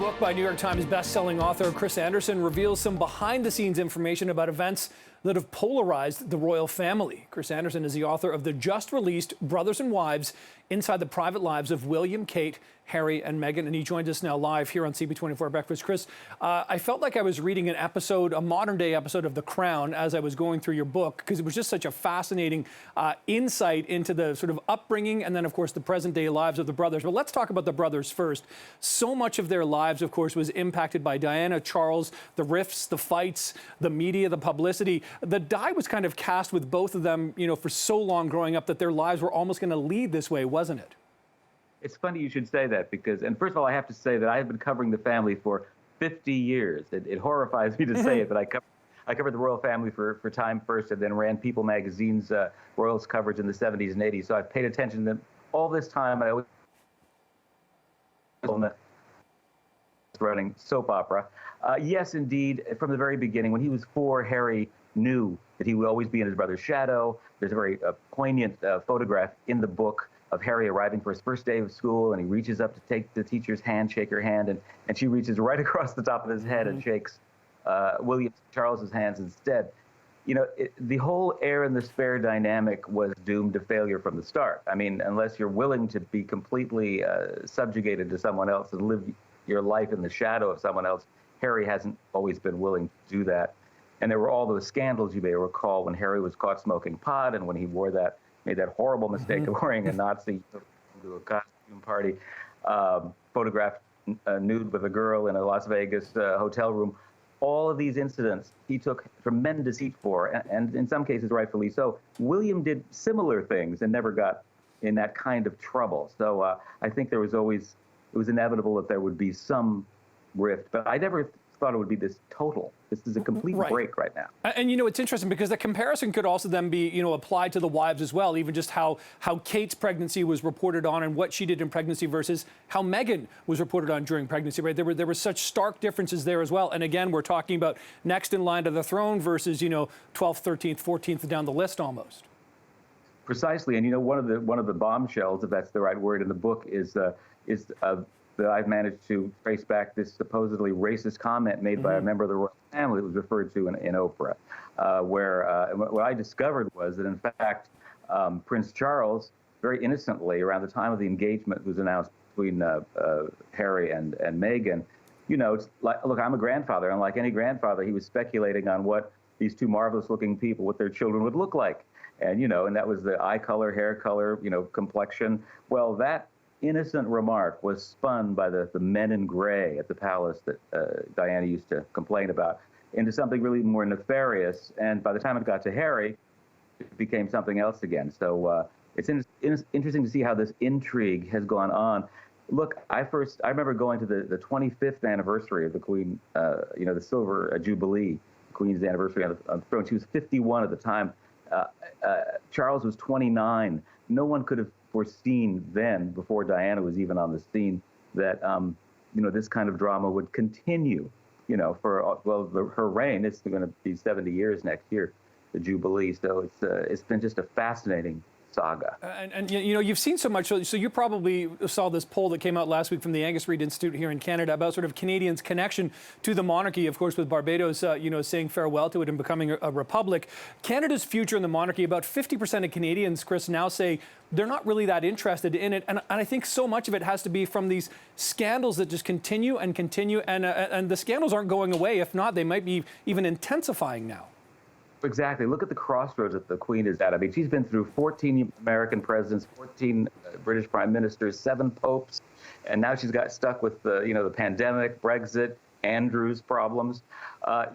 book by New York Times bestselling author Chris Anderson reveals some behind-the-scenes information about events that have polarized the royal family. Chris Anderson is the author of the just-released Brothers and Wives: Inside the Private Lives of William, Kate, Harry, and Meghan, and he joins us now live here on CB24 Breakfast. Chris, I felt like I was reading an episode, a modern-day episode of The Crown as I was going through your book, because it was just such a fascinating insight into the sort of upbringing and then, of course, the present-day lives of the brothers. But let's talk about the brothers first. So much of their lives, of course, was impacted by Diana, Charles, the rifts, the fights, the media, the publicity. The die was kind of cast with both of them, you know, for so long growing up that their lives were almost going to lead this way, wasn't it? It's funny you should say that because, and first of all, I have to say that I have been covering the family for 50 years. It horrifies me to say it, but I covered the royal family for Time First and then ran People magazine's royals coverage in the 70s and 80s. So I've paid attention to them all this time. I always running soap opera. Yes, indeed, from the very beginning, when he was 4, Harry knew that he would always be in his brother's shadow. There's a very poignant photograph in the book of Harry arriving for his first day of school, and he reaches up to take the teacher's hand, shake her hand, and she reaches right across the top of his head and shakes William Charles's hands instead. You know, the whole heir and the spare dynamic was doomed to failure from the start. I mean, unless you're willing to be completely subjugated to someone else and live your life in the shadow of someone else, Harry hasn't always been willing to do that. And there were all those scandals, you may recall, when Harry was caught smoking pot and when he made that horrible mistake of wearing a Nazi to a costume party, photographed nude with a girl in a Las Vegas hotel room. All of these incidents he took tremendous heat for, and in some cases rightfully so. William did similar things and never got in that kind of trouble. So I think it was inevitable that there would be some rift, but I never thought it would be this total. This is a complete break right now. And you know, it's interesting because the comparison could also then be, you know, applied to the wives as well, even just how Kate's pregnancy was reported on and what she did in pregnancy versus how Meghan was reported on during pregnancy, right? There were such stark differences there as well. And again, we're talking about next in line to the throne versus, you know, 12th, 13th, 14th down the list almost. Precisely. And you know, one of the bombshells, if that's the right word in the book, is that I've managed to trace back this supposedly racist comment made by a member of the royal family that was referred to in Oprah, where what I discovered was that, in fact, Prince Charles, very innocently, around the time of the engagement was announced between Harry and Meghan, you know, it's like, look, I'm a grandfather, and like any grandfather, he was speculating on what these two marvelous-looking people, what their children would look like. And, you know, and that was the eye color, hair color, you know, complexion. Well, that innocent remark was spun by the men in gray at the palace that Diana used to complain about into something really more nefarious. And by the time it got to Harry, it became something else again. So it's interesting to see how this intrigue has gone on. Look, I remember going to the 25th anniversary of the Queen, you know, the Silver Jubilee, Queen's anniversary on the throne. She was 51 at the time. Charles was 29. No one could have foreseen then, before Diana was even on the scene, that you know, this kind of drama would continue. You know, for her reign, it's going to be 70 years next year, the Jubilee. So it's been just a fascinating saga. And you know, you've seen so much, so you probably saw this poll that came out last week from the Angus Reid Institute here in Canada about sort of Canadians' connection to the monarchy, of course, with Barbados, you know, saying farewell to it and becoming a republic. Canada's future in the monarchy, about 50% of Canadians, Chris, now say they're not really that interested in it. And I think so much of it has to be from these scandals that just continue and continue. And the scandals aren't going away. If not, they might be even intensifying now. Exactly. Look at the crossroads that the Queen is at. I mean, she's been through 14 American presidents, 14 British prime ministers, 7 popes, and now she's got stuck with the, you know, the pandemic, Brexit, Andrew's problems.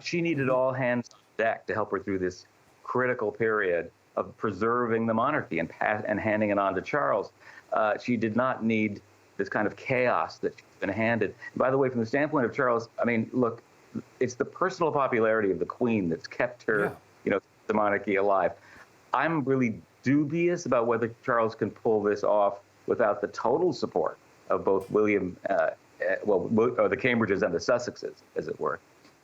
She needed all hands on deck to help her through this critical period of preserving the monarchy and handing it on to Charles. She did not need this kind of chaos that she's been handed. By the way, from the standpoint of Charles, I mean, look, it's the personal popularity of the Queen that's kept her, you know, the monarchy alive. I'm really dubious about whether Charles can pull this off without the total support of both William, or the Cambridges and the Sussexes, as it were.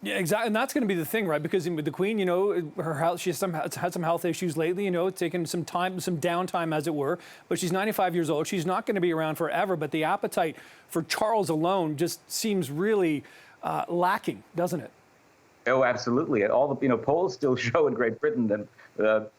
Yeah, exactly, and that's going to be the thing, right? Because with the Queen, you know, her health, she's had some health issues lately. You know, taken some time, some downtime, as it were. But she's 95 years old. She's not going to be around forever. But the appetite for Charles alone just seems really lacking, doesn't it? Oh, absolutely. All the polls still show in Great Britain that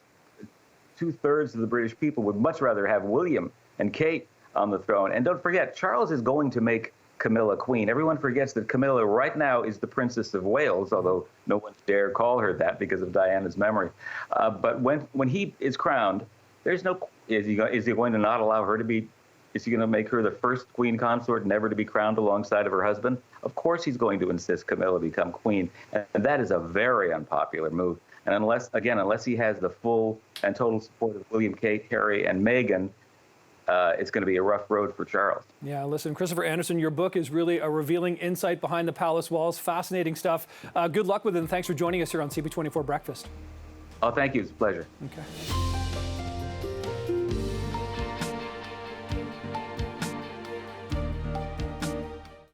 2/3 of the British people would much rather have William and Kate on the throne. And don't forget, Charles is going to make Camilla queen. Everyone forgets that Camilla right now is the Princess of Wales, although no one dare call her that because of Diana's memory. But when he is crowned, there's no, is he going to not allow her to be, is he going to make her the first queen consort never to be crowned alongside of her husband? Of course he's going to insist Camilla become queen. And that is a very unpopular move. And unless he has the full and total support of William, Kate, Harry, and Meghan, it's going to be a rough road for Charles. Yeah, listen, Christopher Anderson, your book is really a revealing insight behind the palace walls. Fascinating stuff. Good luck with it, and thanks for joining us here on CP24 Breakfast. Oh, thank you. It's a pleasure. Okay.